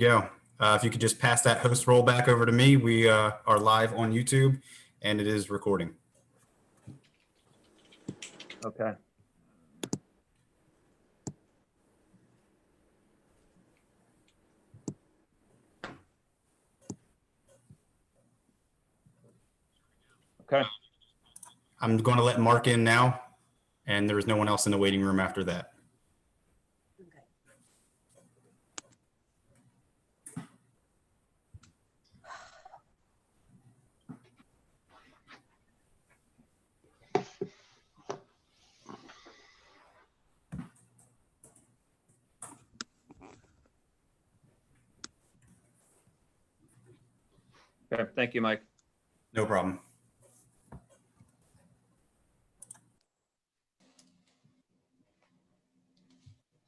go. If you could just pass that host role back over to me. We are live on YouTube and it is recording. Okay. Okay. I'm going to let Mark in now, and there is no one else in the waiting room after that. Okay. Thank you, Mike. No problem.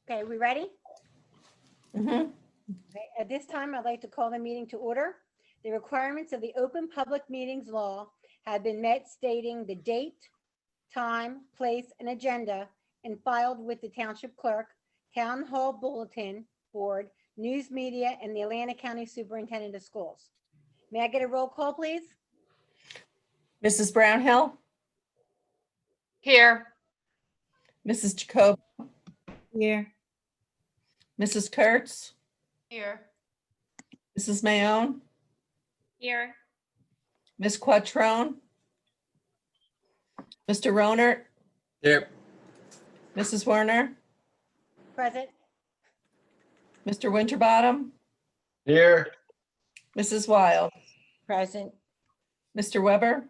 Okay, we ready? Mhm. Okay, at this time, I'd like to call the meeting to order. The requirements of the Open Public Meetings Law have been met, stating the date, time, place, and agenda, and filed with the Township Clerk, Town Hall Bulletin Board, News Media, and the Atlantic County Superintendent of Schools. May I get a roll call, please? Mrs. Brownhill, Here. Mrs. Jacob, Here. Mrs. Kurtz, Here. Mrs. Mayone, Here. Ms. Quattrone, Mr. Ronert, Here. Mrs. Werner, Present. Mr. Winterbottom, Here. Mrs. Wild, Present. Mr. Weber,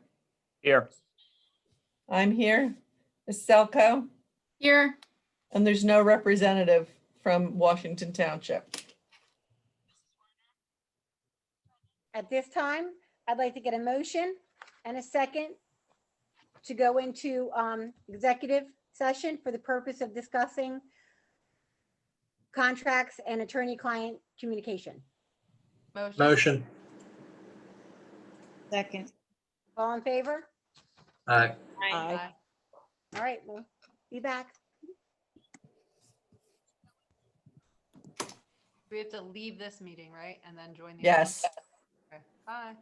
Here. I'm here, Ms. Selko, Here. and there's no representative from Washington Township. At this time, I'd like to get a motion and a second to go into executive session for the purpose of discussing contracts and attorney-client communication. Motion. Second. All in favor? Aye. Aye. All right, we'll be back. We have to leave this meeting, right? And then join the. Yes. Okay. Bye.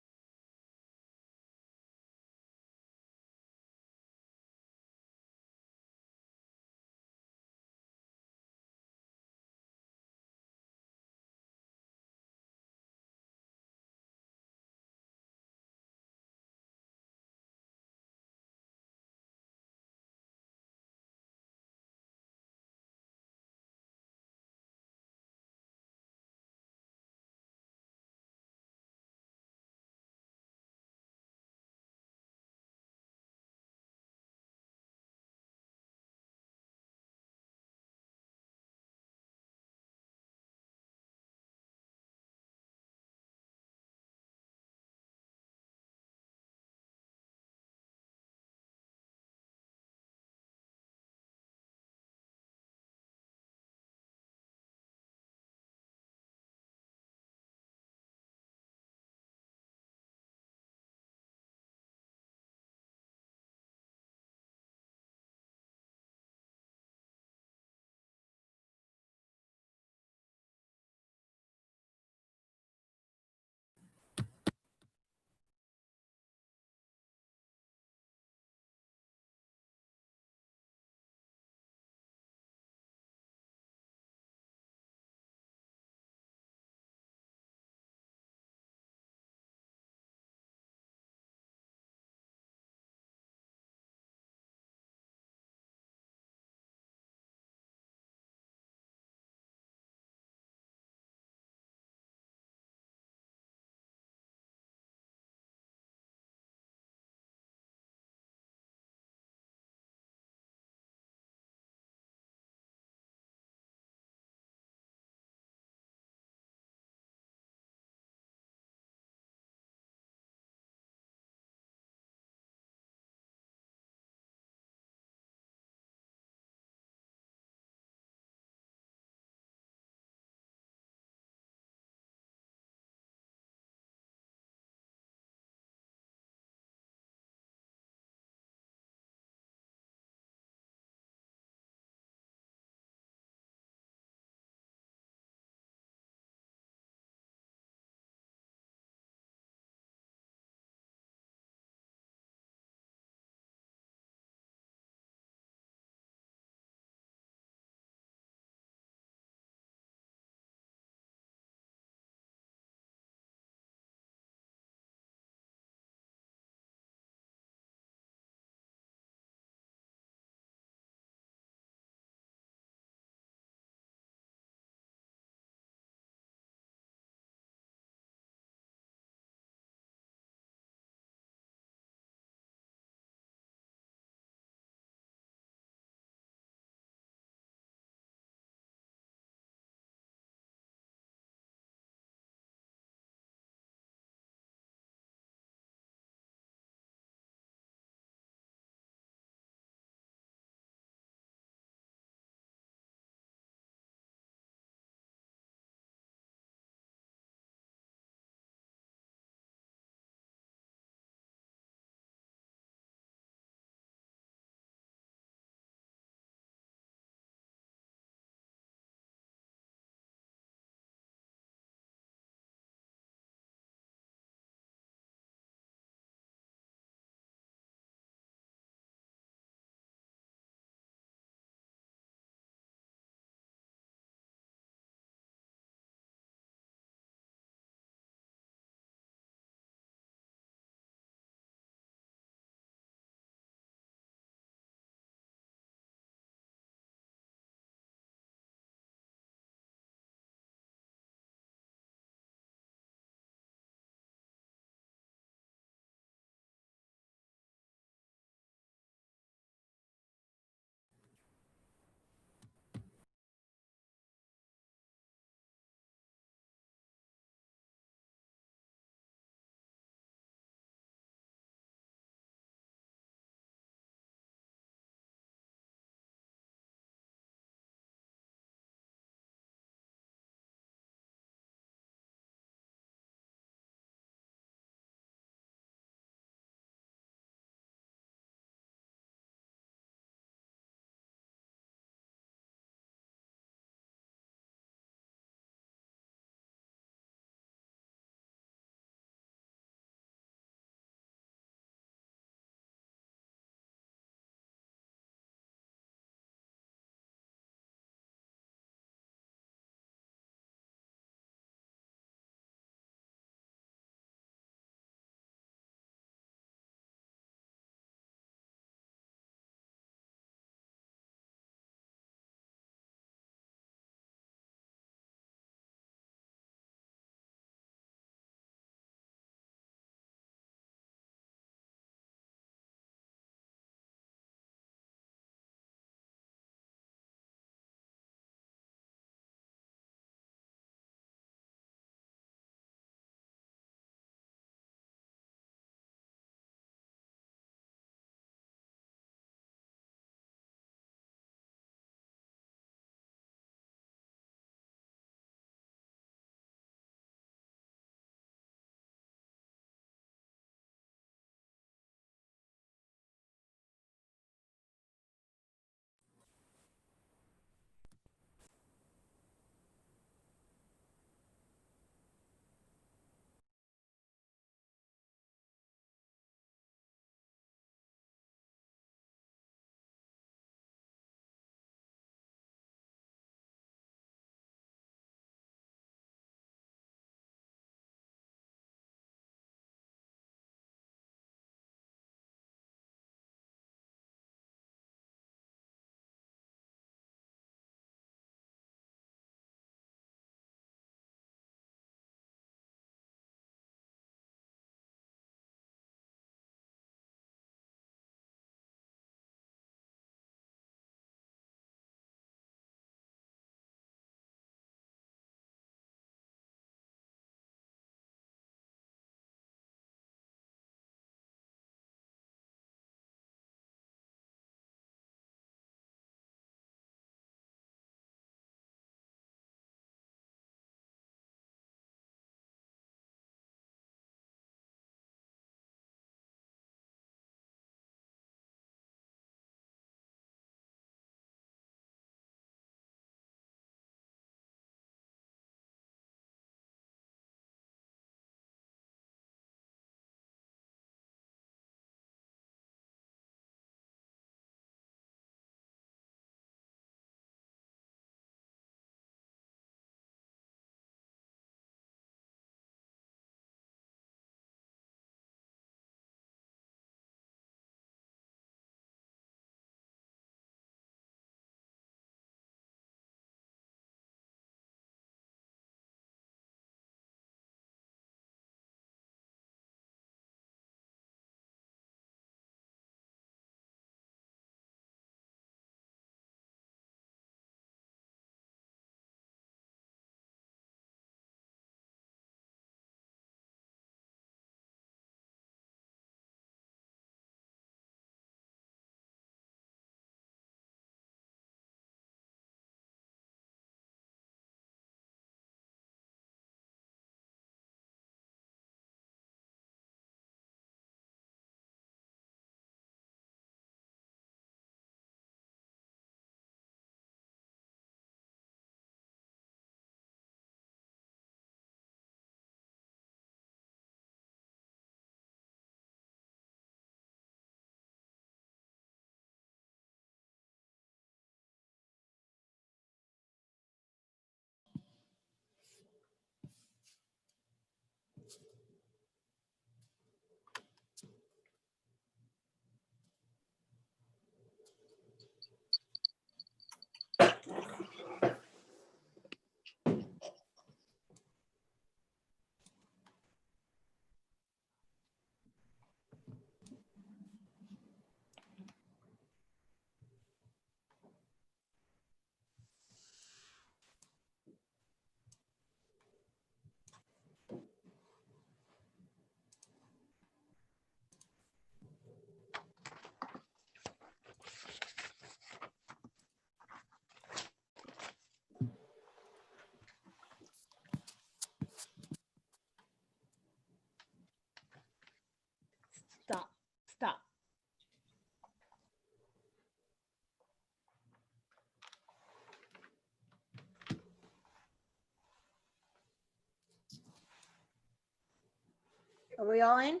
Are we all in?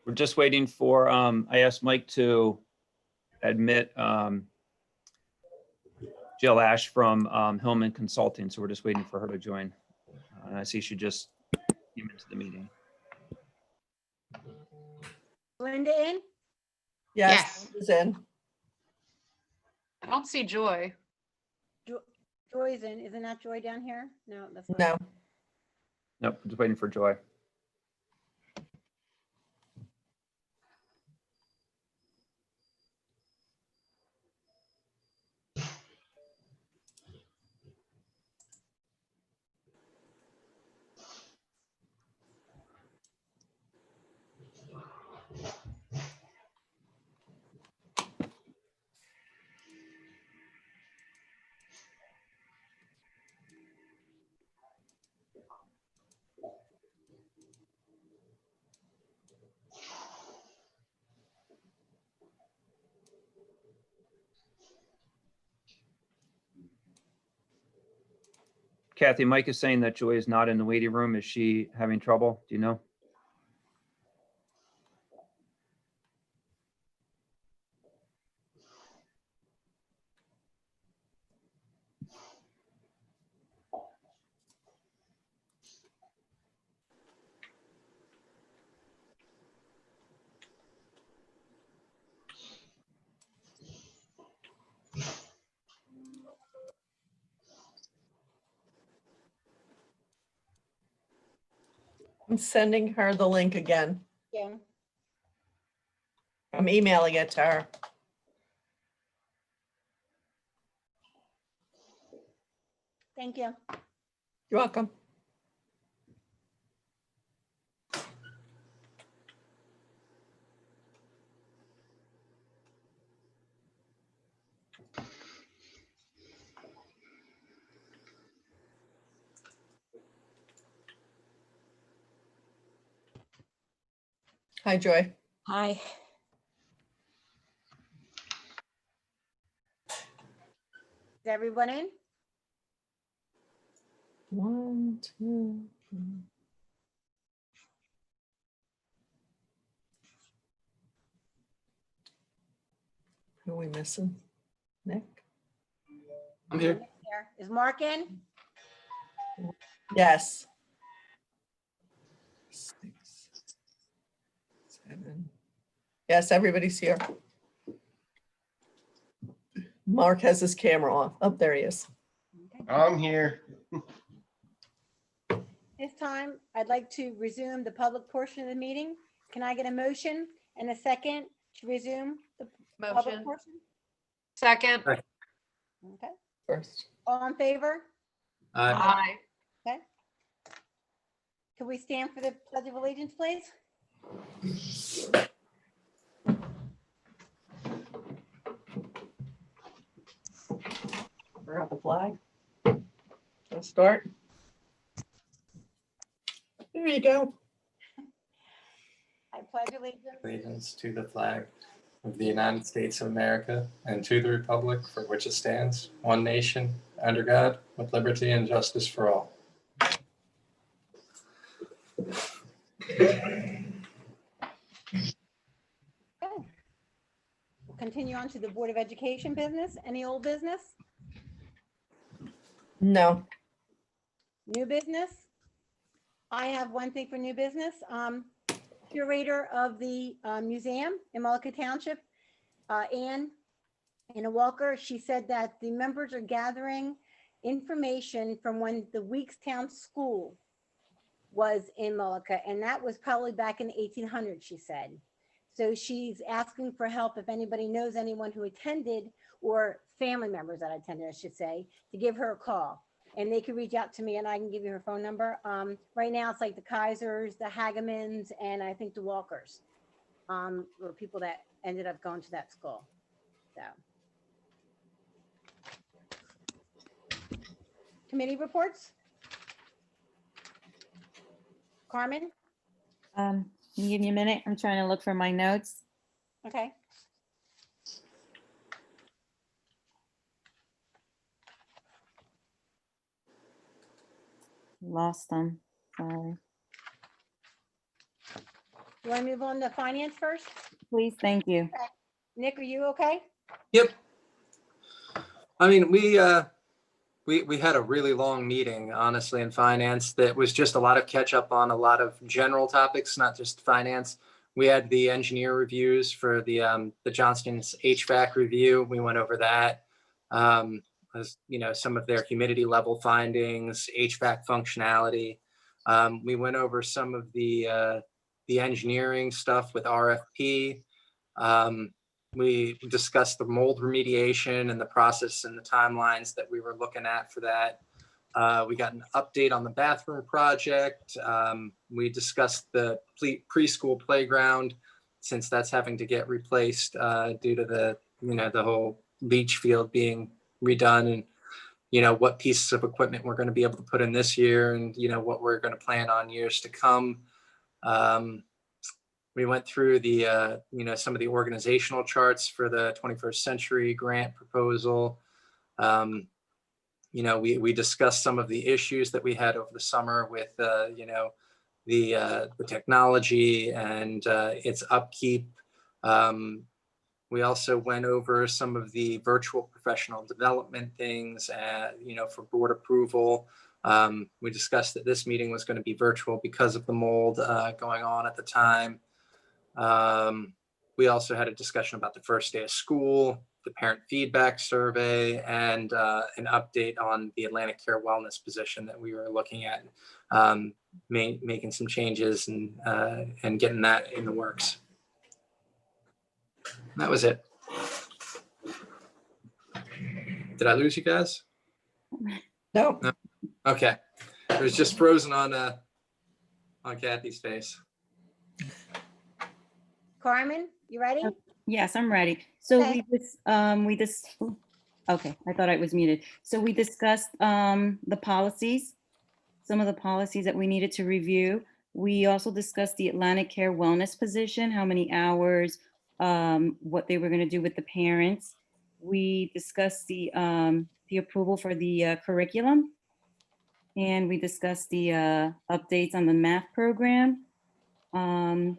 We're just waiting for, I asked Mike to admit Jill Ash from Hillman Consulting, so we're just waiting for her to join. And I see she just came into the meeting. Linda in? Yes, is in. I don't see Joy. Joy's in. Isn't that Joy down here? No, that's not. No. Nope, just waiting for Joy. Kathy, Mike is saying that Joy is not in the waiting room. Is she having trouble? Do you know? I'm sending her the link again. Yeah. I'm emailing it to her. Thank you. You're welcome. Hi, Joy. Hi. Is everyone in? 1, 2, 3. Who are we missing? Nick? I'm here. Here. Is Mark in? Yes. 6, 7. Yes, everybody's here. Mark has his camera on. Oh, there he is. Okay. I'm here. This time, I'd like to resume the public portion of the meeting. Can I get a motion and a second to resume the public Motion. portion? Second. Okay. First. All in favor? Aye. Okay. Can we stand for the Pledge of Allegiance, please? Forgot the flag. Let's start. There you go. I pledge allegiance Allegiance to the flag of the United States of America and to the republic for which it stands, one nation, under God, with liberty and justice for all. Okay. We'll continue on to the Board of Education business. Any old business? No. New business? I have one thing for new business. Curator of the museum in Mullica Township, Ann Walker, she said that the members are gathering information from when the Weekstown School was in Mullica, and that was probably back in the 1800s, she said. So she's asking for help if anybody knows anyone who attended, or family members that attended, I should say, to give her a call. And they could reach out to me and I can give you her phone number. Right now it's like the Kaisers, the Hagemans, and I think the Walkers were people that ended up going to that school. So. Committee reports? Carmen? Can you give me a minute? I'm trying to look for my notes. Okay. Lost them. Sorry. You want to move on to finance first? Please, thank you. Nick, are you okay? Yep. I mean, we had a really long meeting, honestly, in finance that was just a lot of catch up on a lot of general topics, not just finance. We had the engineer reviews for the Johnston's HVAC review. We went over that. As you know, some of their humidity level findings, HVAC functionality. We went over some of the engineering stuff with RFP. We discussed the mold remediation and the process and the timelines that we were looking at for that. We got an update on the bathroom project. We discussed the preschool playground, since that's having to get replaced due to the whole leach field being redone, and what pieces of equipment we're going to be able to put in this year, and what we're going to plan on years to come. We went through the some of the organizational charts for the 21st Century grant proposal. We discussed some of the issues that we had over the summer with the technology and its upkeep. We also went over some of the virtual professional development things, for board approval. We discussed that this meeting was going to be virtual because of the mold going on at the time. We also had a discussion about the first day of school, the parent feedback survey, and an update on the Atlantic Care Wellness position that we were looking at, making some changes and getting that in the works. That was it. Did I lose you guys? No, No. Okay. It was just frozen on Kathy's face. Carmen, you ready? Yes, I'm ready. So Okay. okay, I thought I was muted. So we discussed the policies, some of the policies that we needed to review. We also discussed the Atlantic Care Wellness position, how many hours, what they were going to do with the parents. We discussed the approval for the curriculum, and we discussed the updates on the math program. And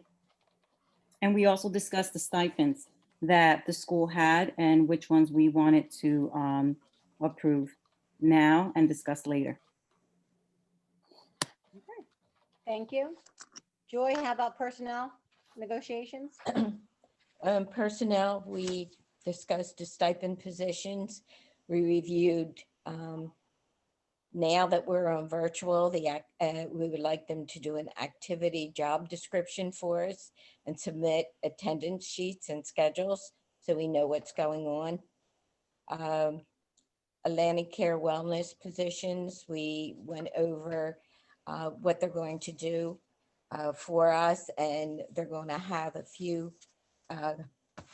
we also discussed the stipends that the school had and which ones we wanted to approve now and discuss later. Thank you. Joy, how about personnel negotiations? Personnel, we discussed the stipend positions. We reviewed, now that we're on virtual, we would like them to do an activity job description for us and submit attendance sheets and schedules so we know what's going on. Atlantic Care Wellness positions, we went over what they're going to do for us, and they're going to have a few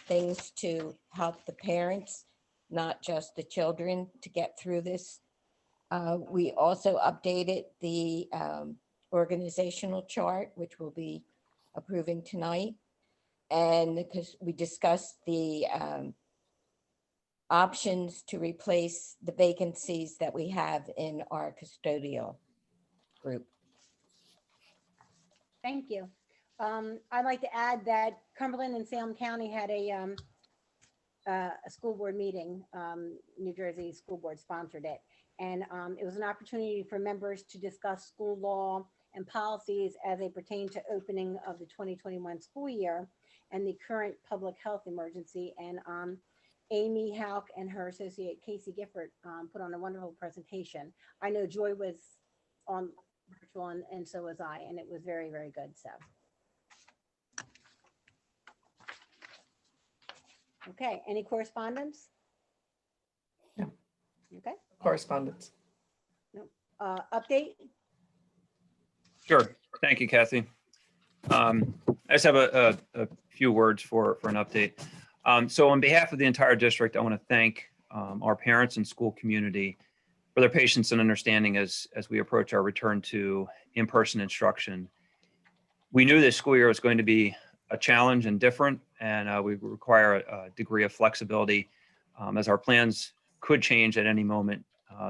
things to help the parents, not just the children, to get through this. We also updated the organizational chart, which we'll be approving tonight. And because we discussed the options to replace the vacancies that we have in our custodial group. Thank you. I'd like to add that Cumberland and Salem County had a school board meeting. New Jersey School Board sponsored it. And it was an opportunity for members to discuss school law and policies as they pertain to opening of the 2021 school year and the current public health emergency. And Amy Hauk and her associate Casey Gifford put on a wonderful presentation. I know Joy was on virtual and so was I, and it was very, very good. So. Okay, any correspondence? No. Okay, correspondence. update? Sure. Thank you, Kathy. I just have a few words for an update. So on behalf of the entire district, I want to thank our parents and school community for their patience and understanding as we approach our return to in-person instruction. We knew this school year was going to be a challenge and different, and we require a degree of flexibility as our plans could change at any moment,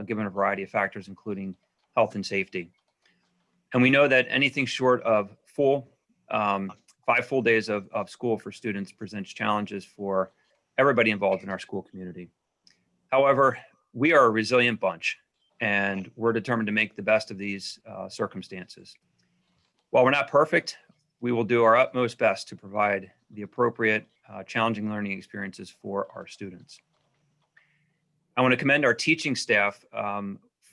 given a variety of factors, including health and safety. And we know that anything short of full 5 full days of school for students presents challenges for everybody involved in our school community. However, we are a resilient bunch, and we're determined to make the best of these circumstances. While we're not perfect, we will do our utmost best to provide the appropriate challenging learning experiences for our students. I want to commend our teaching staff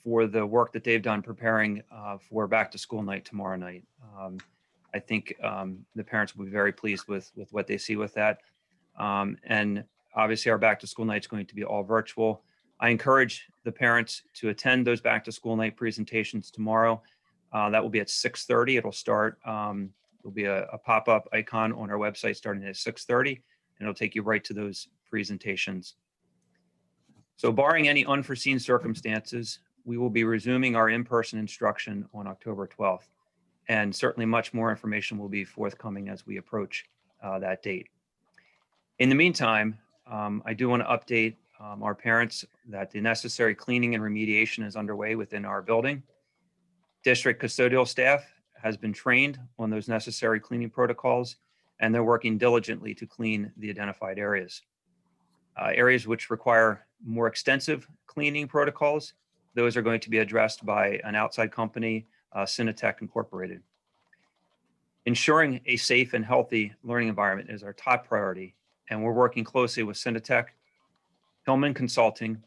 for the work that they've done preparing for back to school night tomorrow night. I think the parents will be very pleased with what they see with that. And obviously our back to school night is going to be all virtual. I encourage the parents to attend those back to school night presentations tomorrow. That will be at 6:30. It'll start, there'll be a pop-up icon on our website starting at 6:30, and it'll take you right to those presentations. So barring any unforeseen circumstances, we will be resuming our in-person instruction on October 12th. And certainly much more information will be forthcoming as we approach that date. In the meantime, I do want to update our parents that the necessary cleaning and remediation is underway within our building. District custodial staff has been trained on those necessary cleaning protocols, and they're working diligently to clean the identified areas. Areas which require more extensive cleaning protocols, those are going to be addressed by an outside company, Cinetech Incorporated. Ensuring a safe and healthy learning environment is our top priority, and we're working closely with Cinetech, Hillman Consulting,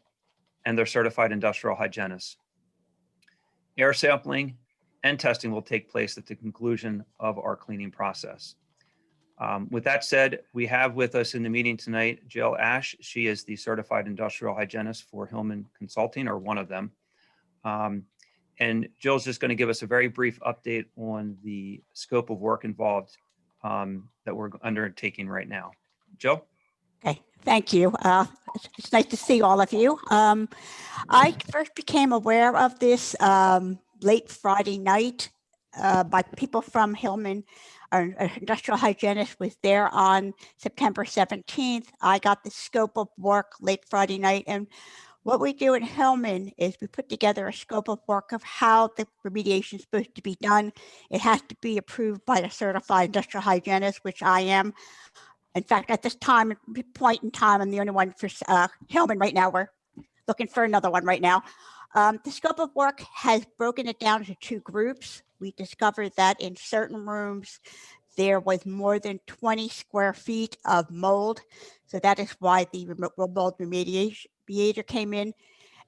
and their certified industrial hygienists. Air sampling and testing will take place at the conclusion of our cleaning process. With that said, we have with us in the meeting tonight, Jill Ash. She is the certified industrial hygienist for Hillman Consulting, or one of them. And Jill's just going to give us a very brief update on the scope of work involved that we're undertaking right now. Jill? Okay, thank you. It's nice to see all of you. I first became aware of this late Friday night by people from Hillman. Our industrial hygienist was there on September 17th. I got the scope of work late Friday night. And what we do at Hillman is we put together a scope of work of how the remediation is supposed to be done. It has to be approved by a certified industrial hygienist, which I am. In fact, at this point in time, I'm the only one for Hillman right now. We're looking for another one right now. The scope of work has broken it down into 2 groups. We discovered that in certain rooms, there was more than 20 square feet of mold. So that is why the mold remediator came in.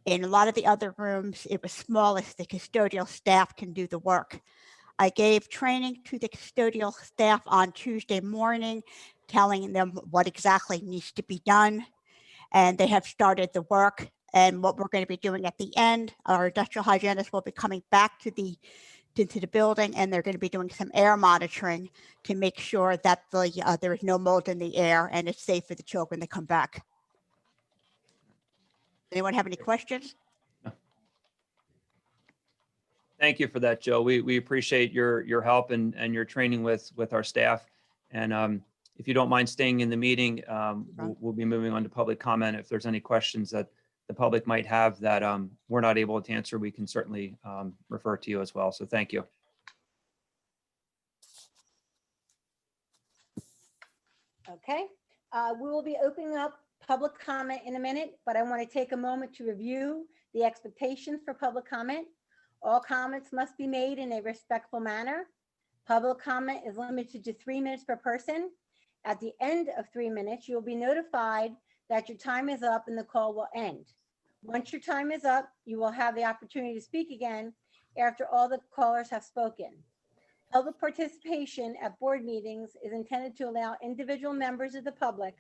In a lot of the other rooms, it was smallest. The custodial staff can do the work. I gave training to the custodial staff on Tuesday morning, telling them what exactly needs to be done. And they have started the work. And what we're going to be doing at the end, our industrial hygienist will be coming back to the building, and they're going to be doing some air monitoring to make sure that there is no mold in the air and it's safe for the children to come back. Anyone have any questions? Thank you for that, Jill. We appreciate your help and your training with our staff. And if you don't mind staying in the meeting, we'll be moving on to public comment. If there's any questions that the public might have that we're not able to answer, we can certainly refer to you as well. So thank you. Okay, we will be opening up public comment in a minute, but I want to take a moment to review the expectations for public comment. All comments must be made in a respectful manner. Public comment is limited to 3 minutes per person. At the end of 3 minutes, you'll be notified that your time is up and the call will end. Once your time is up, you will have the opportunity to speak again after all the callers have spoken. Public participation at board meetings is intended to allow individual members of the public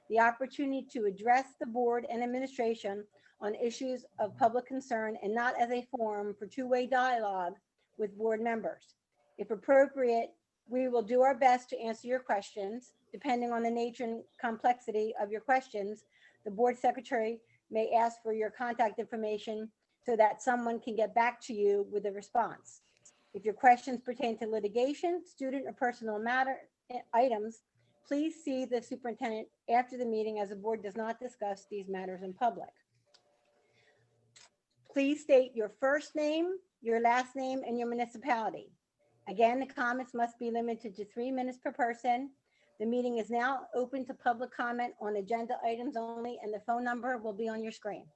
the opportunity to address the board and administration on issues of public concern and not as a forum for two-way dialogue with board members. If appropriate, we will do our best to answer your questions. Depending on the nature and complexity of your questions, the board secretary may ask for your contact information so that someone can get back to you with a response. If your questions pertain to litigation, student or personal matter items, please see the superintendent after the meeting, as the board does not discuss these matters in public. Please state your first name, your last name, and your municipality. Again, the comments must be limited to 3 minutes per person. The meeting is now open to public comment on agenda items only, and the phone number will be on your screen.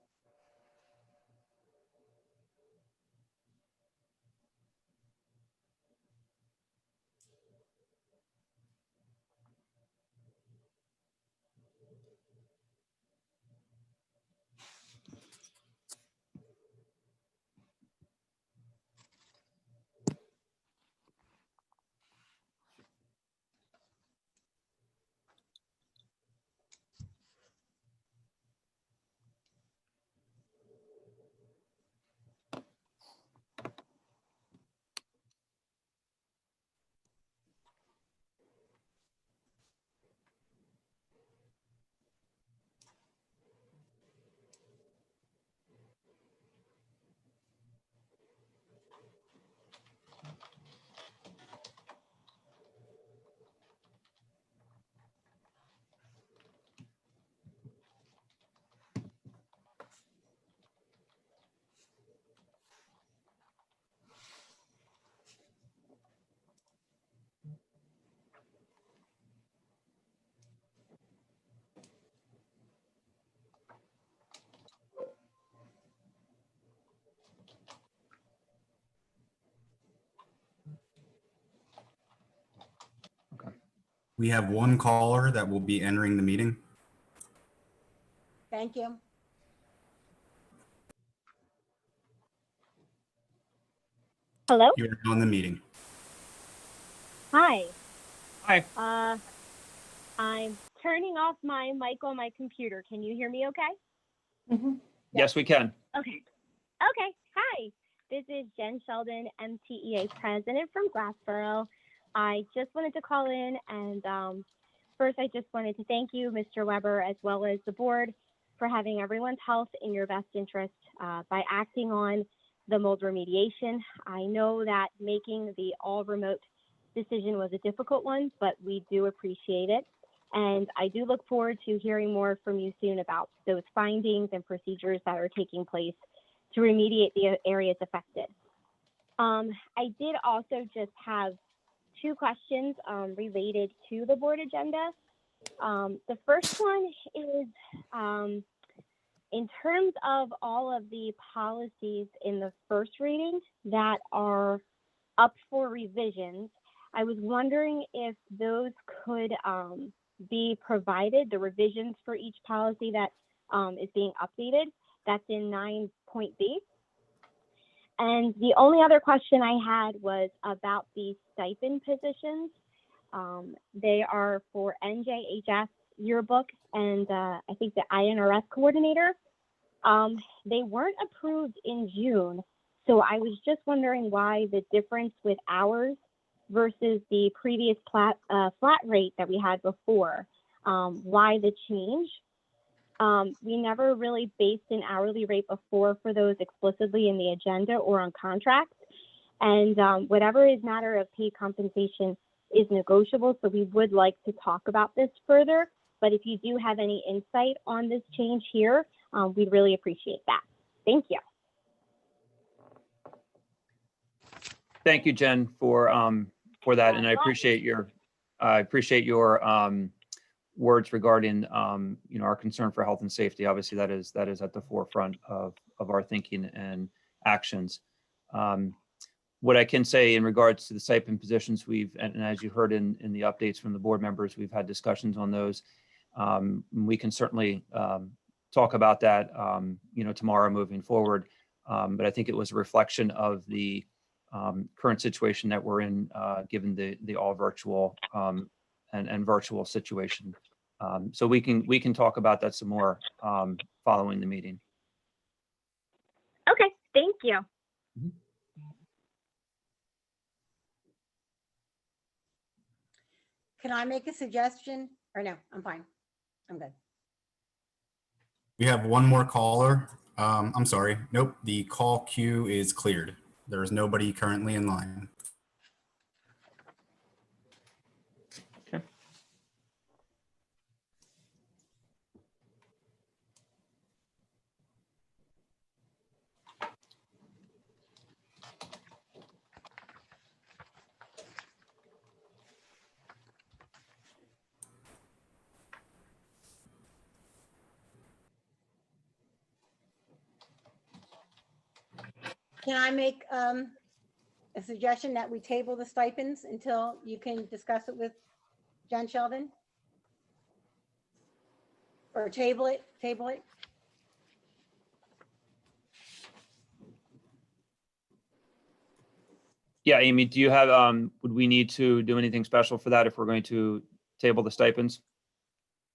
We have one caller that will be entering the meeting. Thank you. Hello? You're on the meeting. Hi. Hi. I'm turning off my mic on my computer. Can you hear me okay? Mhm. Yes, we can. Okay. Okay. Hi. This is Jen Sheldon, MTEA president from Glassboro. I just wanted to call in and first I just wanted to thank you, Mr. Weber, as well as the board for having everyone's health in your best interest by acting on the mold remediation. I know that making the all remote decision was a difficult one, but we do appreciate it. And I do look forward to hearing more from you soon about those findings and procedures that are taking place to remediate the areas affected. I did also just have 2 questions related to the board agenda. The first one is in terms of all of the policies in the first reading that are up for revisions, I was wondering if those could be provided, the revisions for each policy that is being updated. That's in 9.B. And the only other question I had was about the stipend positions. They are for NJHS yearbook and I think the INRS coordinator. They weren't approved in June. So I was just wondering why the difference with hours versus the previous flat rate that we had before. Why the change? We never really based an hourly rate before for those explicitly in the agenda or on contracts. And whatever is matter of paid compensation is negotiable. So we would like to talk about this further. But if you do have any insight on this change here, we'd really appreciate that. Thank you. Thank you, Jen, for that, and I appreciate your words regarding our concern for health and safety. Obviously, that is at the forefront of our thinking and actions. What I can say in regards to the stipend positions, and as you heard in the updates from the board members, we've had discussions on those. We can certainly talk about that tomorrow moving forward. But I think it was a reflection of the current situation that we're in, given the all virtual and virtual situation. So we can talk about that some more following the meeting. Okay, thank you. Can I make a suggestion? Or no, I'm fine. I'm good. We have one more caller. I'm sorry. Nope. The call queue is cleared. There is nobody currently in line. Okay. Can I make a suggestion that we table the stipends until you can discuss it with Jen Sheldon? Or table it? Yeah, Amy, do you have, would we need to do anything special for that if we're going to table the stipends?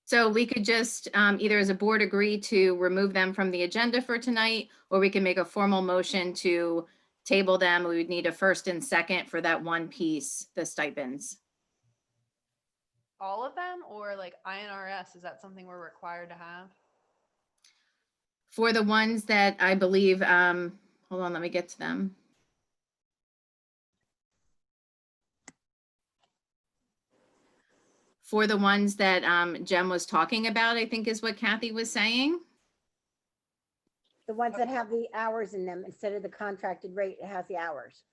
So we could just either as a board agree to remove them from the agenda for tonight, or we can make a formal motion to table them. We would need a first and second for that one piece, the stipends. All of them, or like INRS, is that something we're required to have? For the ones that I believe, hold on, let me get to them. For the ones that Jem was talking about, I think is what Kathy was saying. The ones that have the hours in them instead of the contracted rate, it has the hours.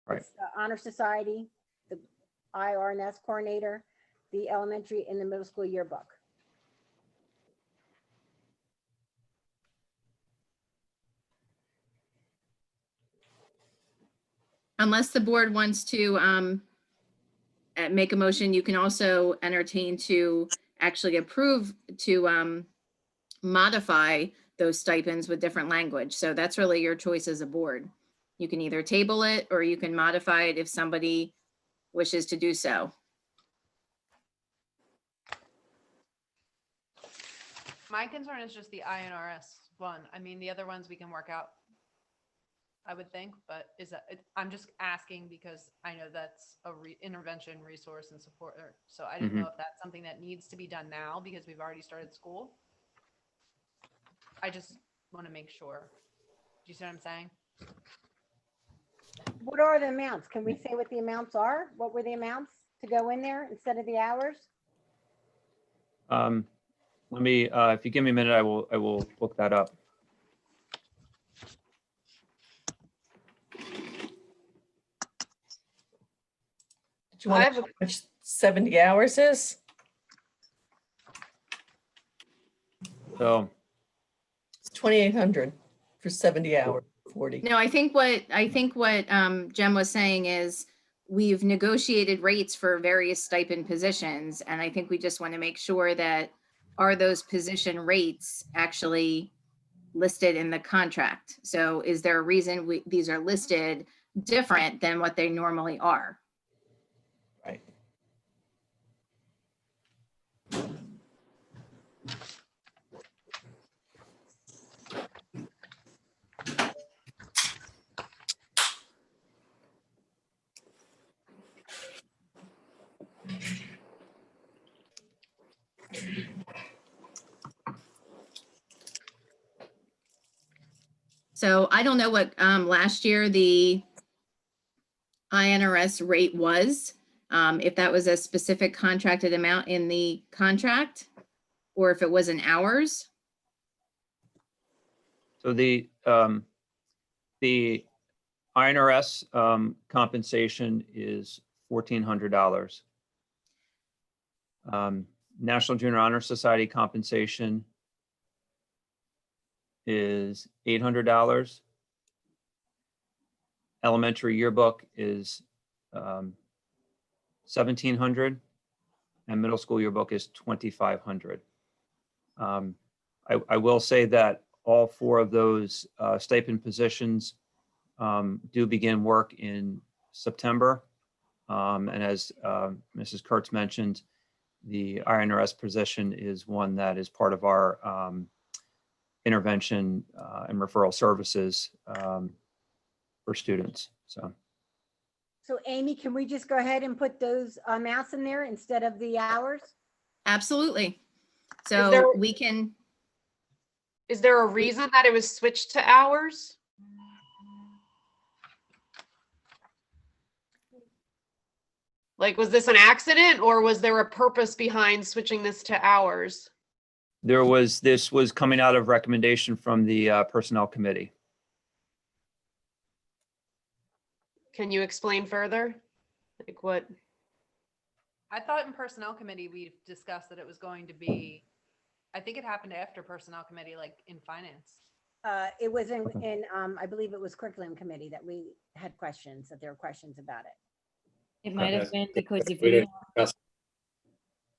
Right. It's the Honor Society, the IRNS coordinator, the elementary and the middle school yearbook. Unless the board wants to make a motion, you can also entertain to actually approve to modify those stipends with different language. So that's really your choice as a board. You can either table it or you can modify it if somebody wishes to do so. My concern is just the INRS one. I mean, the other ones we can work out, I would think, but I'm just asking because I know that's a intervention resource and support. So I didn't know if that's something that needs to be done now because we've already started school. I just want to make sure. Do you see what I'm saying? What are the amounts? Can we say what the amounts are? What were the amounts to go in there instead of the hours? Let me, if you give me a minute, I will look that up. Do you want to know how much 70 hours is? So It's 2,800 for 70 hours, 40. No, I think what Jem was saying is we've negotiated rates for various stipend positions. And I think we just want to make sure that are those position rates actually listed in the contract? So is there a reason these are listed different than what they normally are? Right. So I don't know what last year the INRS rate was, if that was a specific contracted amount in the contract, or if it was in hours. So the INRS compensation is $1,400. National Junior Honor Society compensation is $800. Elementary yearbook is $1,700, and middle school yearbook is $2,500. I will say that all four of those stipend positions do begin work in September. And as Mrs. Kurtz mentioned, the INRS position is one that is part of our intervention and referral services for students. So Amy, can we just go ahead and put those amounts in there instead of the hours? Absolutely. So we can. Is there a reason that it was switched to hours? Like, was this an accident or was there a purpose behind switching this to hours? This was coming out of recommendation from the Personnel Committee. Can you explain further? Like what? I thought in Personnel Committee, we discussed that it was going to be, I think it happened after Personnel Committee, like in finance. It was I believe it was curriculum committee that we had questions, that there were questions about it. It might have been because if We we, didn't discuss-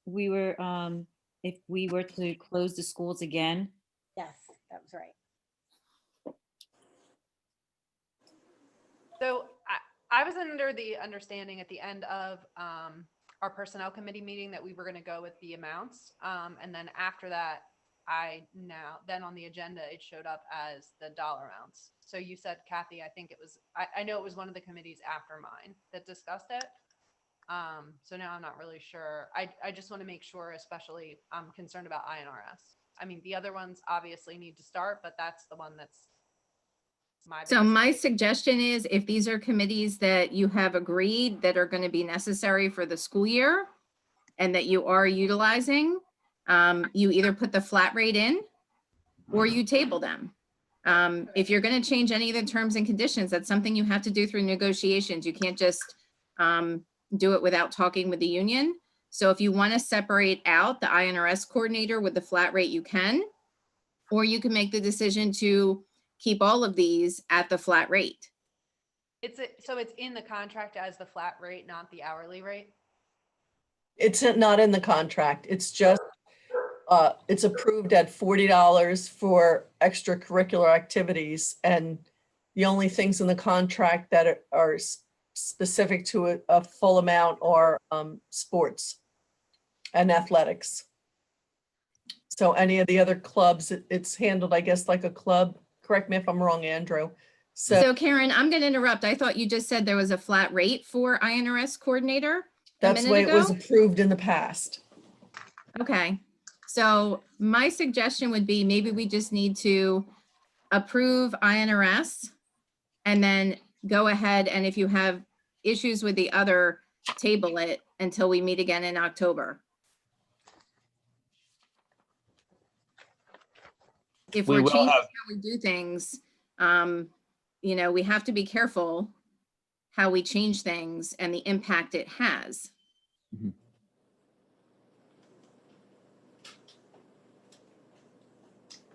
we were, if we were to close the schools again, Yes, that was right. So I was under the understanding at the end of our personnel committee meeting that we were going to go with the amounts. And then after that, then on the agenda, it showed up as the dollar amounts. So you said, Kathy, I think it was, I know it was one of the committees after mine that discussed it. So now I'm not really sure. I just want to make sure, especially I'm concerned about INRS. I mean, the other ones obviously need to start, but that's the one that's So biggest my issue. suggestion is if these are committees that you have agreed that are going to be necessary for the school year and that you are utilizing, you either put the flat rate in or you table them. If you're going to change any of the terms and conditions, that's something you have to do through negotiations. You can't just do it without talking with the union. So if you want to separate out the INRS coordinator with the flat rate, you can, or you can make the decision to keep all of these at the flat rate. So it's in the contract as the flat rate, not the hourly rate? It's not in the contract. It's just, it's approved at $40 for extracurricular activities. And the only things in the contract that are specific to a full amount are sports and athletics. So any of the other clubs, it's handled, I guess, like a club. Correct me if I'm wrong, Andrew. So Karen, I'm going to interrupt. I thought you just said there was a flat rate for INRS coordinator a That's the minute way it was ago? approved in the past. Okay, so my suggestion would be maybe we just need to approve INRS and then go ahead, and if you have issues with the other, table it until we meet again in October. If We we're will changing have- how we do things, you know, we have to be careful how we change things and the impact it has.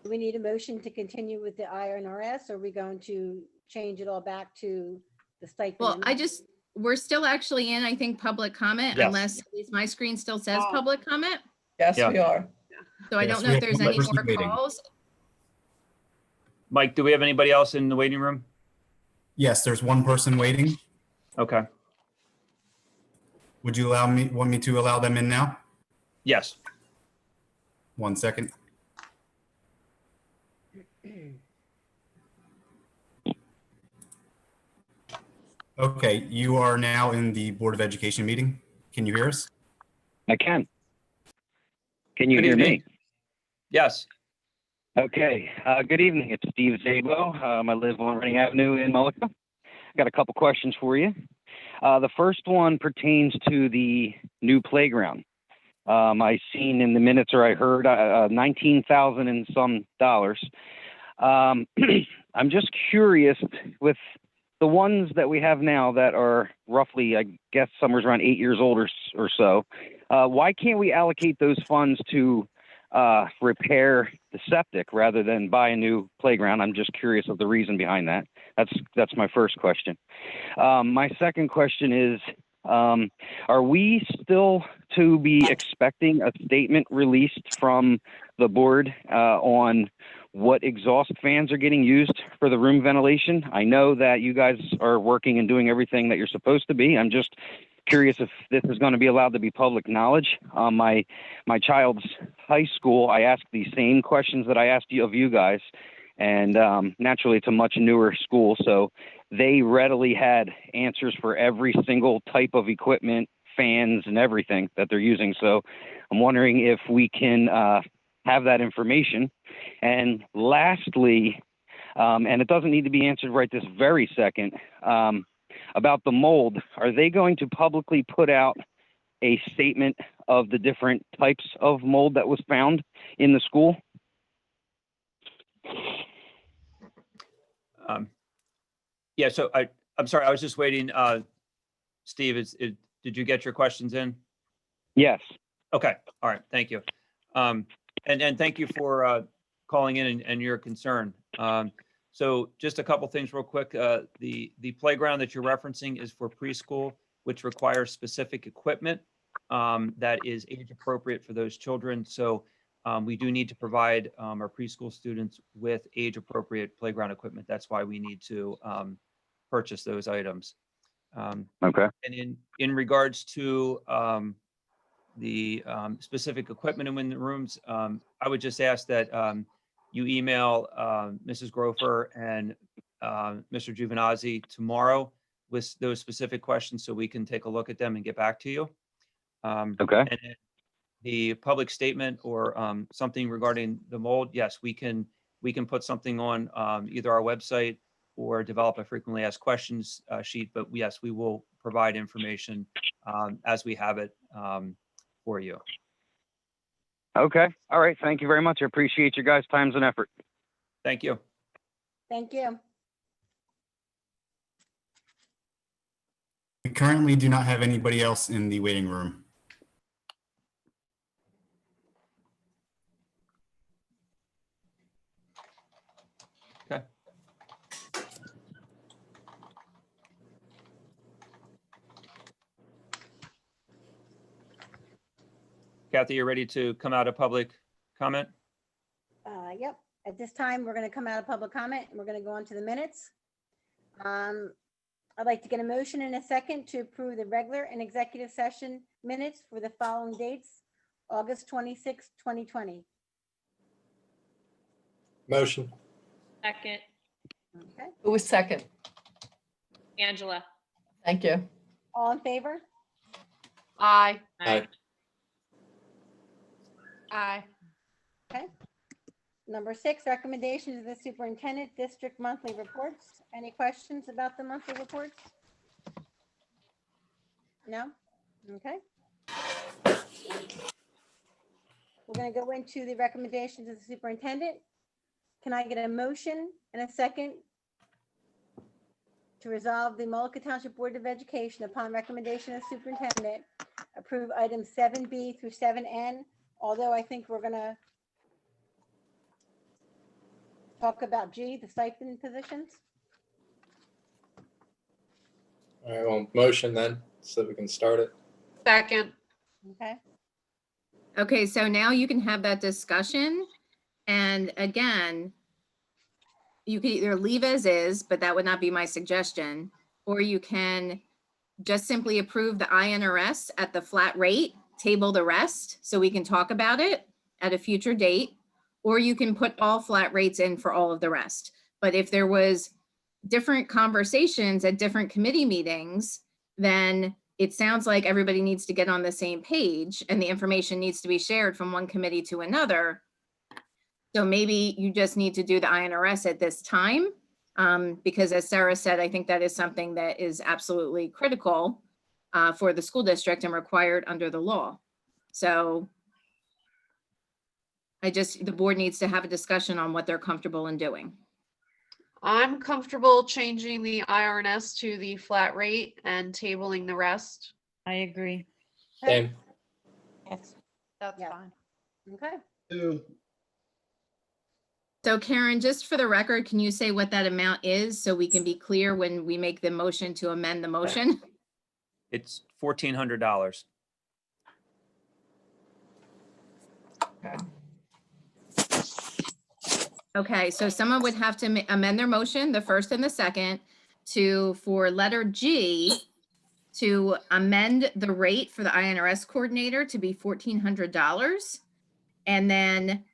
Do we need a motion to continue with the INRS? Or are we going to change it all back to the stipend? Well, we're still actually in, I think, public comment, Yes. unless at least my screen still says Oh. public comment. Yes, Yeah. we are. So I Yes, don't know we if have there's one any person more waiting. calls. Mike, do we have anybody else in the waiting room? Yes, there's one person waiting. Okay. Would you want me to allow them in now? Yes. 1 second. Okay, you are now in the Board of Education meeting. Can you hear us? I can. Can you Good hear evening. me? Yes. Okay. Good evening. It's Steve Zabo. I live on Reading Avenue in Mullica. I got a couple questions for you. The first one pertains to the new playground. I seen in the minutes, or I heard, $19,000 and some dollars. I'm just curious with the ones that we have now that are roughly, I guess, somewhere around 8 years old or so. Why can't we allocate those funds to repair the septic rather than buy a new playground? I'm just curious of the reason behind that. That's my first question. My second question is, are we still to be expecting a statement released from the board on what exhaust fans are getting used for the room ventilation? I know that you guys are working and doing everything that you're supposed to be. I'm just curious if this is going to be allowed to be public knowledge. My child's high school, I asked these same questions that I asked of you guys, and naturally it's a much newer school, so they readily had answers for every single type of equipment, fans, and everything that they're using. So I'm wondering if we can have that information. And lastly, and it doesn't need to be answered right this very second, about the mold, are they going to publicly put out a statement of the different types of mold that was found in the school? Yeah, so I'm sorry, I was just waiting. Steve, did you get your questions in? Yes. Okay, all right, thank you. And thank you for calling in and your concern. So just a couple things real quick. The playground that you're referencing is for preschool, which requires specific equipment that is age appropriate for those children. So we do need to provide our preschool students with age appropriate playground equipment. That's why we need to purchase those items. Okay. And in regards to the specific equipment in the rooms, I would just ask that you email Mrs. Grofer and Mr. Juvenazzi tomorrow with those specific questions so we can take a look at them and get back to you. Okay. And then the public statement or something regarding the mold, yes, we can put something on either our website or develop a frequently asked questions sheet. But yes, we will provide information as we have it for you. Okay. All right. Thank you very much. I appreciate your guys' times and effort. Thank you. Thank you. We currently do not have anybody else in the waiting room. Okay. Kathy, you're ready to come out of public comment? Yep. At this time, we're going to come out of public comment and we're going to go on to the minutes. I'd like to get a motion in a second to approve the regular and executive session minutes for the following dates: August 26, 2020. Motion. Second, Okay. Who was second? Angela. Thank you. All in favor? Aye. Aye. Aye. Okay. Number 6, recommendations of the superintendent district monthly reports. Any questions about the monthly reports? No? Okay. We're going to go into the recommendations of the superintendent. Can I get a motion and a second to resolve the Mullica Township Board of Education upon recommendation of superintendent approve items 7B through 7N, although I think we're going to talk about G, the stipend positions? All right, well, motion then, so that we can start it. Second. Okay. Okay, so now you can have that discussion. And again, you can either leave as is, but that would not be my suggestion, or you can just simply approve the INRS at the flat rate, table the rest, so we can talk about it at a future date, or you can put all flat rates in for all of the rest. But if there was different conversations at different committee meetings, then it sounds like everybody needs to get on the same page and the information needs to be shared from one committee to another. So maybe you just need to do the INRS at this time, because as Sarah said, I think that is something that is absolutely critical for the school district and required under the law. So the board needs to have a discussion on what they're comfortable in doing. I'm comfortable changing the IRNS to the flat rate and tabling the rest. I agree. Same. Yes. That's Yeah. fine. Okay. So Karen, just for the record, can you say what that amount is so we can be clear when we make the motion to amend the motion? It's $1,400. Okay, so someone would have to amend their motion, the first and the second, for letter G, to amend the rate for the INRS coordinator to be $1,400. And then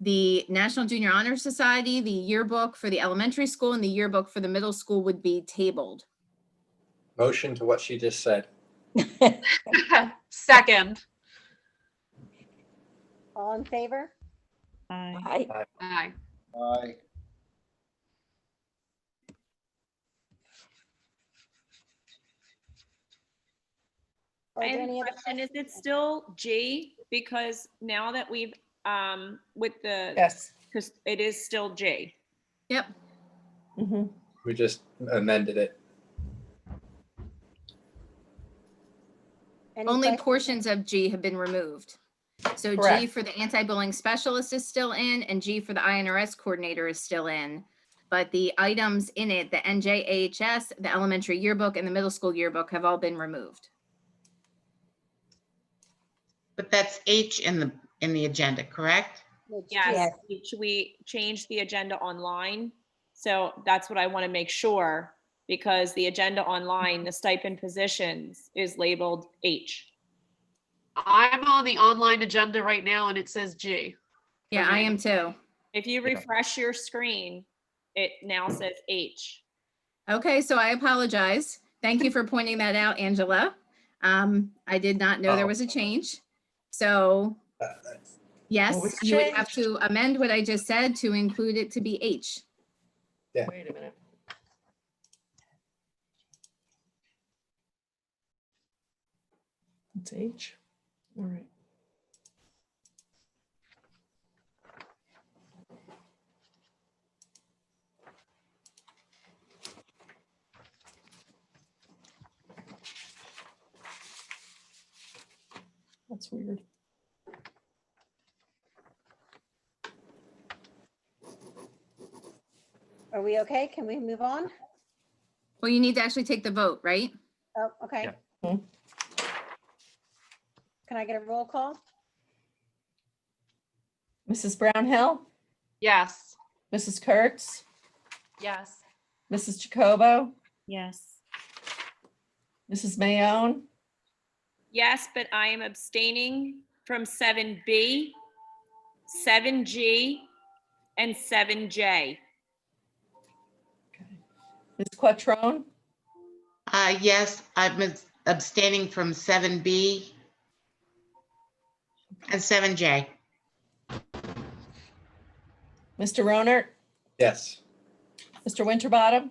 the National Junior Honor Society, the yearbook for the elementary school and the yearbook for the middle school would be tabled. Motion to what she just said. Second. All in favor? Aye. Aye. Aye. Aye. Are I there have any a other question. Is questions? it still G? Because now that we've, with the, Yes. because it is still J. Yep. Mhm. We just amended it. Any Only questions? portions of G have been removed. So G Correct. for the anti-bullying specialist is still in, and G for the INRS coordinator is still in. But the items in it, the NJAHS, the elementary yearbook, and the middle school yearbook have all been removed. But that's H in the agenda, correct? Yes, we changed the agenda online. So that's what I want to make sure, because the agenda online, the stipend positions is labeled H. I'm on the online agenda right now and it says G. Yeah, I am too. If you refresh your screen, it now says H. Okay, so I apologize. Thank you for pointing that out, Angela. I did not know there was a change. So yes, was you would have to amend what I just said to include it to be H. Yeah. Wait a minute. It's H. All right. That's weird. Are we okay? Can we move on? Well, you need to actually take the vote, right? Oh, okay. Yeah. Can I get a roll call? Mrs. Brownhill, Yes. Mrs. Kurtz, Yes. Mrs. Jacobo, Yes. Mrs. Mayone, Yes, but I am abstaining from 7B, 7G, and 7J. Ms. Quattrone, Yes, I'm abstaining from 7B and 7J. Mr. Ronert, Yes. Mr. Winterbottom,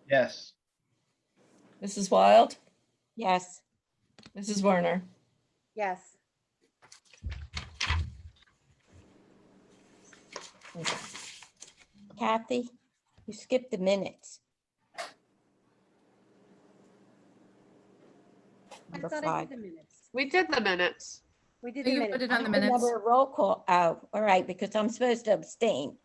Yes. Mrs. Wild, Yes. Mrs. Werner. Yes. Kathy, you skipped the minutes. I Number thought I 5. did the minutes. We did the minutes. We did So the you minutes. put it on the I minutes. remember a roll call. Oh, all right, because I'm supposed to abstain.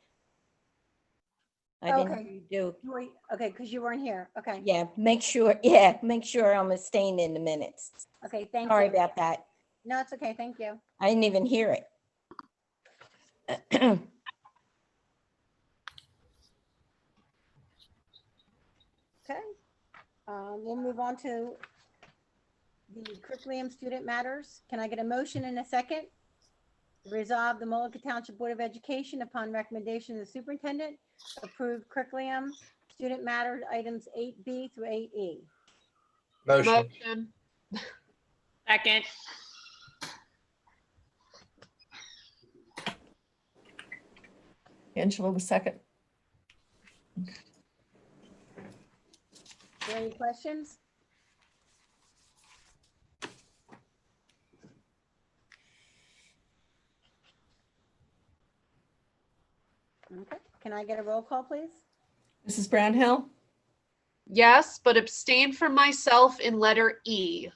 I didn't Okay. hear you do. Wait, okay, because you weren't here. Okay. Yeah, make sure I'm abstaining in the minutes. Okay, thank Sorry you. about that. No, it's okay. Thank you. I didn't even hear it. Okay. We'll move on to the curriculum student matters. Can I get a motion in a second? Resolve the Mullica Township Board of Education upon recommendation of the superintendent, approve curriculum student matters items 8B through 8E. Motion. Motion. Second. Angela was second. Are there any questions? Okay, can I get a roll call, please? Mrs. Brownhill, Yes, but abstain from myself in letter E.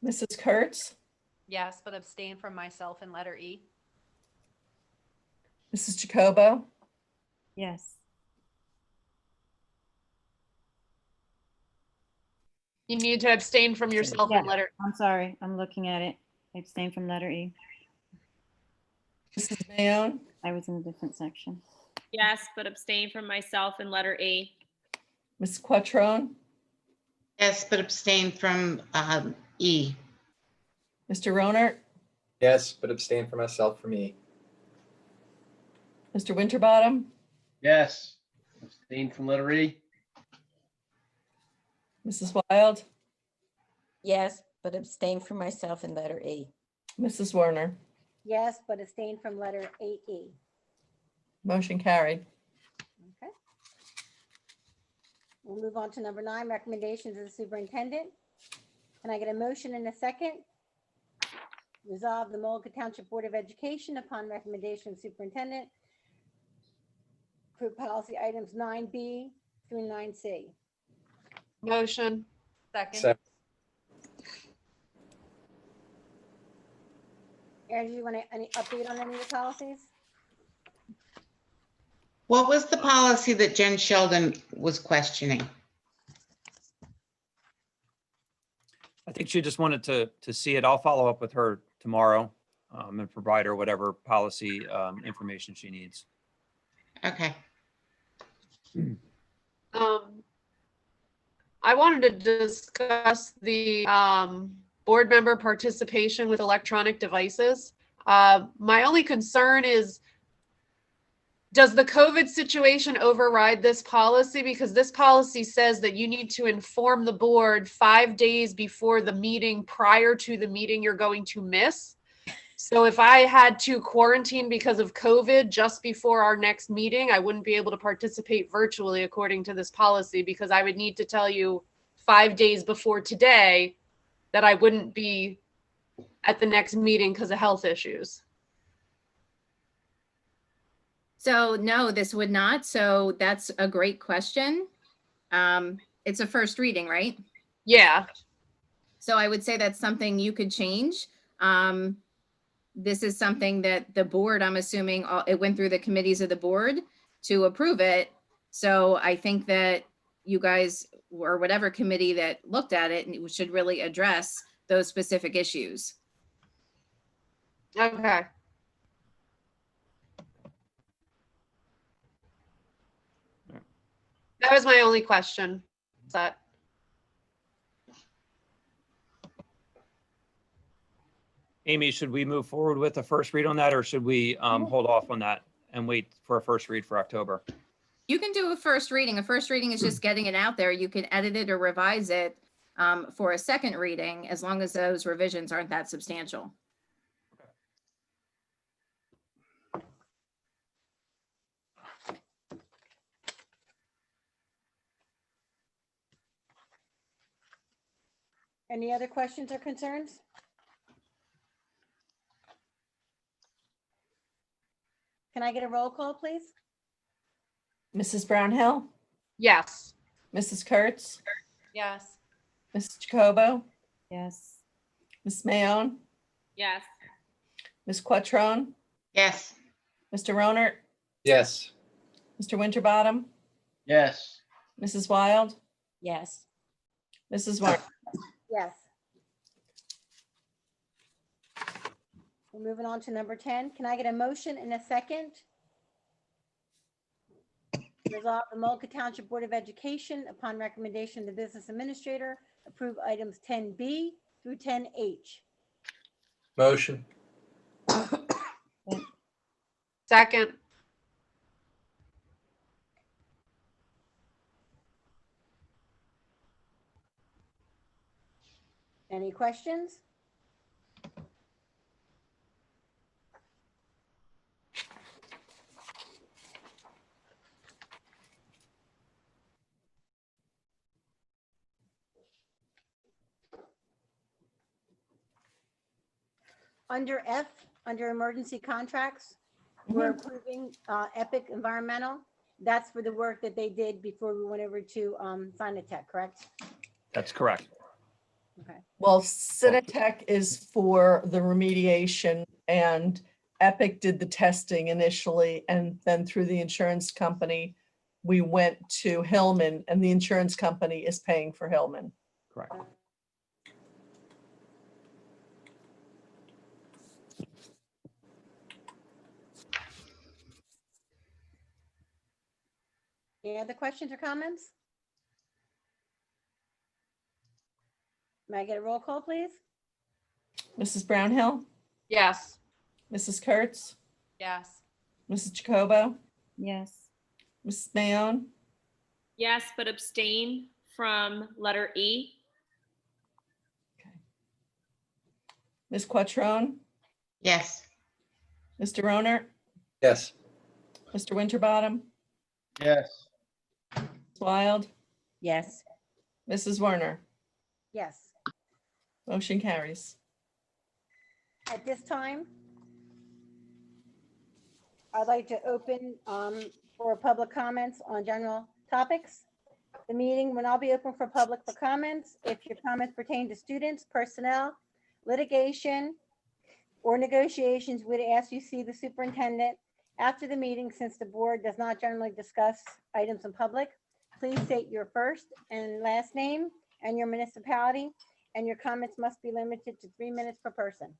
Mrs. Kurtz, Yes, but abstain from myself in letter E. Mrs. Jacobo, Yes. You need to abstain from yourself Yeah. in letter. I'm sorry. I'm looking at it. Abstain from letter E. Mrs. Mayone, I was in a different section. Yes, but abstain from myself in letter E. Ms. Quattrone, Yes, but abstain from E. Mr. Ronert, Yes, but abstain for myself from E. Mr. Winterbottom, Yes. Abstain from letter E. Mrs. Wild, Yes, but abstain from myself in letter E. Mrs. Werner. Yes, but abstain from letter 8E. Motion carried. Okay. We'll move on to number 9, recommendations of the superintendent. Can I get a motion in a second? Resolve the Mullica Township Board of Education upon recommendation of superintendent. approve policy items 9B through 9C. Motion. Second. Second. Aaron, do you want any update on any of the policies? What was the policy that Jen Sheldon was questioning? I think she just wanted to see it. I'll follow up with her tomorrow and provide her whatever policy information she needs. Okay. I wanted to discuss the board member participation with electronic devices. My only concern is, does the COVID situation override this policy? Because this policy says that you need to inform the board 5 days before the meeting, prior to the meeting you're going to miss. So if I had to quarantine because of COVID just before our next meeting, I wouldn't be able to participate virtually according to this policy, because I would need to tell you 5 days before today that I wouldn't be at the next meeting because of health issues. So no, this would not. So that's a great question. It's a first reading, right? Yeah. So I would say that's something you could change. This is something that the board, I'm assuming, it went through the committees of the board to approve it. So I think that you guys, or whatever committee that looked at it, should really address those specific issues. Okay. That was my only question. That. Amy, should we move forward with a first read on that, or should we hold off on that and wait for a first read for October? You can do a first reading. A first reading is just getting it out there. You can edit it or revise it for a second reading, as long as those revisions aren't that substantial. Any other questions or concerns? Can I get a roll call, please? Mrs. Brownhill, Yes. Mrs. Kurtz, Yes. Mrs. Jacobo, Yes. Ms. Mayon, Yes. Ms. Quattrone, Yes. Mr. Ronert, Yes. Mr. Winterbottom, Yes. Mrs. Wild, Yes. Mrs. Warren. Yes. We're moving on to number 10. Can I get a motion in a second? Resolve the Mullica Township Board of Education, upon recommendation of the business administrator, approve items 10B through 10H. Motion. Second. Any questions? Under F, under emergency contracts, we're approving Epic Environmental. That's for the work that they did before we went over to Sinatech, correct? That's correct. Okay. Well, Cinetech is for the remediation, and Epic did the testing initially, and then through the insurance company, we went to Hillman, and the insurance company is paying for Hillman. Correct. Any other questions or comments? May I get a roll call, please? Mrs. Brownhill, Yes. Mrs. Kurtz, Yes. Mrs. Jacobo, Yes. Mrs. Mayon, Yes, but abstain from letter E. Ms. Quattrone, Yes. Mr. Ronert, Yes. Mr. Winterbottom, Yes. Ms. Wild, Yes. Mrs. Werner. Yes. Motion carries. At this time, I'd like to open for public comments on general topics. The meeting will now be open for public for comments. If your comments pertain to students, personnel, litigation, or negotiations, we'd ask you see the superintendent after the meeting, since the board does not generally discuss items in public. Please state your first and last name and your municipality, and your comments must be limited to 3 minutes per person.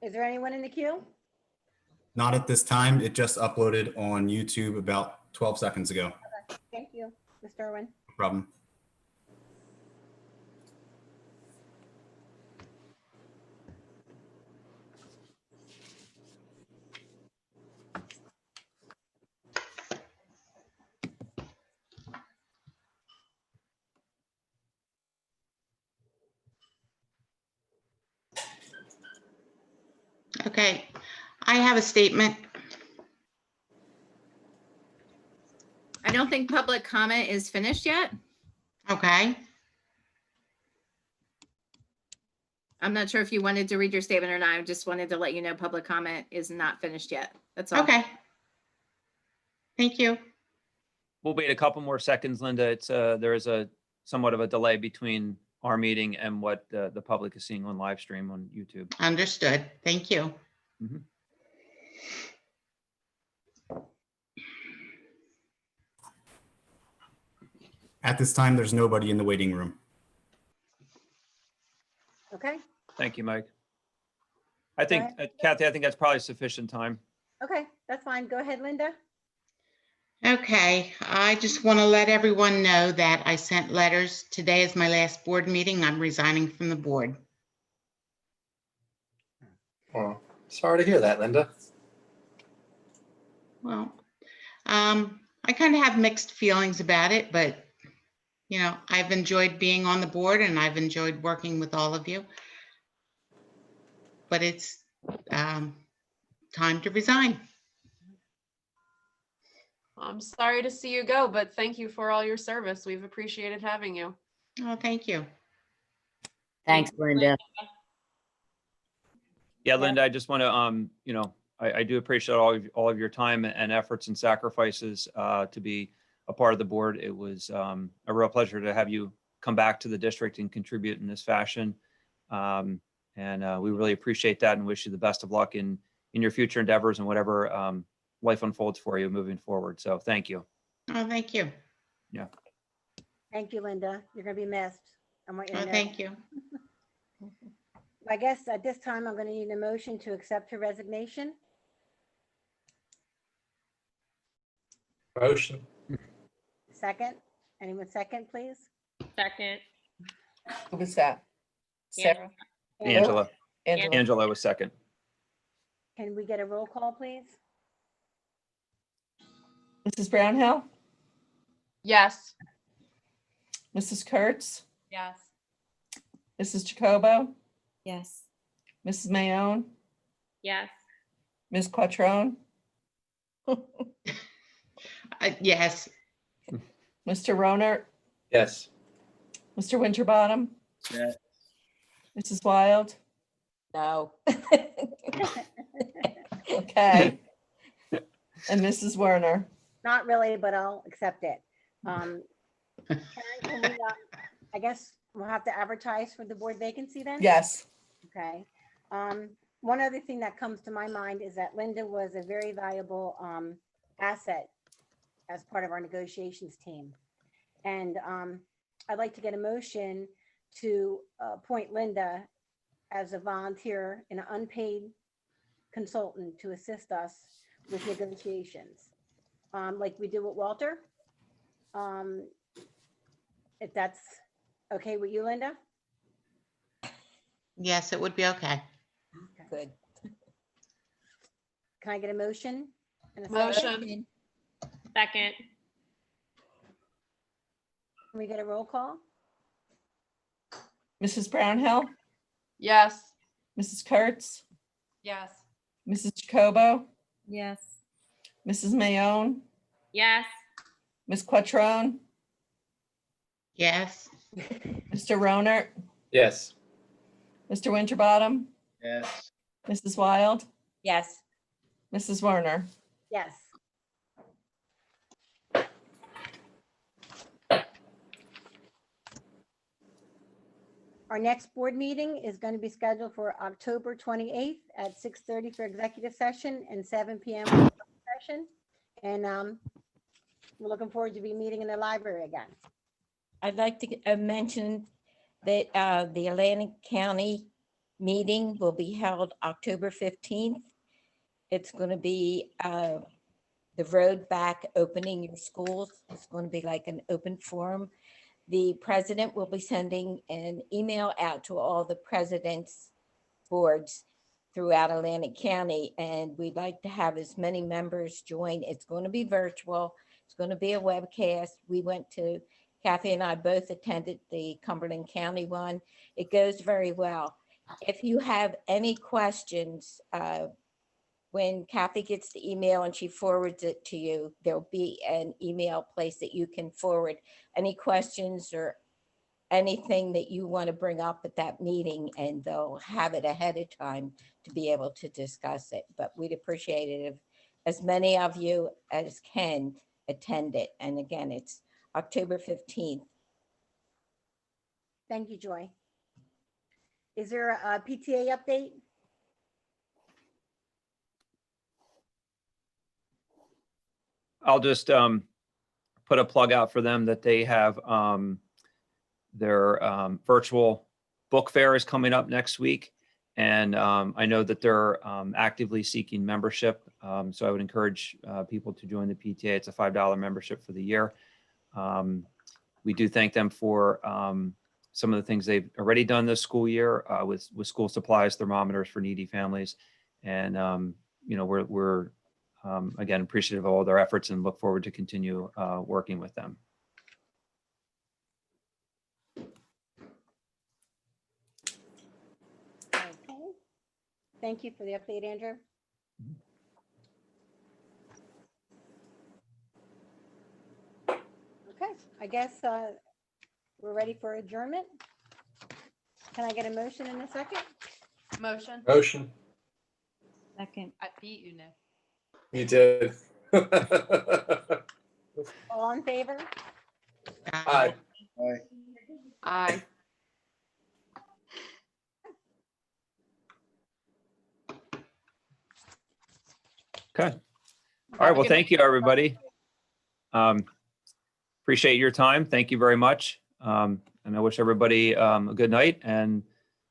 Is there anyone in the queue? Not at this time. It just uploaded on YouTube about 12 seconds ago. Okay, thank you, Mr. Irwin. No problem. Okay, I have a statement. I don't think public comment is finished yet. Okay, I'm not sure if you wanted to read your statement or not. I just wanted to let you know public comment is not finished yet. That's all. okay. Thank you. We'll wait a couple more seconds, Linda. There is a somewhat of a delay between our meeting and what the public is seeing on live stream on YouTube. Understood. Thank you. Mhm. At this time, there's nobody in the waiting room. Okay, Thank you, Mike. I think, ahead. Kathy, I think that's probably sufficient time. okay, that's fine. Go ahead, Linda. Okay, I just want to let everyone know that I sent letters. Today is my last board meeting. I'm resigning from the board. Well, sorry to hear that, Linda. Well, I kind of have mixed feelings about it, but you know, I've enjoyed being on the board and I've enjoyed working with all of you. But it's time to resign. I'm sorry to see you go, but thank you for all your service. We've appreciated having you. Oh, thank you. Thanks, Linda. Yeah, Linda, I just want to, I do appreciate all of your time and efforts and sacrifices to be a part of the board. It was a real pleasure to have you come back to the district and contribute in this fashion. And we really appreciate that and wish you the best of luck in your future endeavors and whatever life unfolds for you moving forward. So thank you. Oh, thank you. Yeah. Thank you, Linda. You're gonna be missed. I want you to Oh, know. thank you. I guess at this time, I'm gonna need a motion to accept her resignation. Motion. Second, anyone second, please? Second. Who was that? Sarah? Angela. Angela. Angela was second. Can we get a roll call, please? Mrs. Brownhill? Yes. Mrs. Kurtz? Yes. Mrs. Jacobo? Yes. Mrs. Mayone? Yes. Ms. Quattrone? Yes. Mr. Roner? Yes. Mr. Winterbottom? Yes. Mrs. Wild? No. Okay. And Mrs. Werner? Not really, but I'll accept it. Karen, can we, I guess we'll have to advertise for the board vacancy then? Yes. Okay. One other thing that comes to my mind is that Linda was a very valuable asset as part of our negotiations team. And I'd like to get a motion to appoint Linda as a volunteer and an unpaid consultant to assist us with negotiations, like we do with Walter. If that's okay with you, Linda? Yes, it would be okay. good. Can I get a motion? and a second? Motion. Second. Can we get a roll call? Mrs. Brownhill, Yes. Mrs. Kurtz, Yes. Mrs. Jacobo, Yes. Mrs. Mayone, Yes. Ms. Quattrone, Yes. Mr. Ronert, Yes. Mr. Winterbottom, Yes. Mrs. Wild, Yes. Mrs. Werner. Yes. Our next board meeting is going to be scheduled for October 28th at 6:30 for executive session and 7 PM for public session. And we're looking forward to be meeting in the library again. I'd like to mention that the Atlantic County meeting will be held October 15th. It's going to be the road back, opening your schools. It's going to be like an open forum. The president will be sending an email out to all the presidents' boards throughout Atlantic County, and we'd like to have as many members join. It's going to be virtual. It's going to be a webcast. Kathy and I both attended the Cumberland County one. It goes very well. If you have any questions, when Kathy gets the email and she forwards it to you, there'll be an email place that you can forward any questions or anything that you want to bring up at that meeting, and they'll have it ahead of time to be able to discuss it. But we'd appreciate it if as many of you as can attend it. And again, it's October 15th. Thank you, Joy. Is there a PTA update? I'll just put a plug out for them that they have their virtual book fair is coming up next week. And I know that they're actively seeking membership. So I would encourage people to join the PTA. It's a $5 membership for the year. We do thank them for some of the things they've already done this school year with school supplies, thermometers for needy families. And, we're again, appreciative of all their efforts and look forward to continue working with them. Okay. Thank you for the update, Andrew. Okay, I guess we're ready for adjournment. Can I get a motion in a second? Motion. Motion. Second. I beat you, Nick. You did. All in favor? Aye. Aye. Aye. Okay. All right. Well, thank you, everybody. Appreciate your time. Thank you very much. And I wish everybody a good night and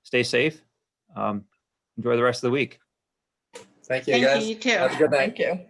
stay safe. Enjoy the rest of the week. Thank you, Thank guys. you, you too. Have a good night. Thank you.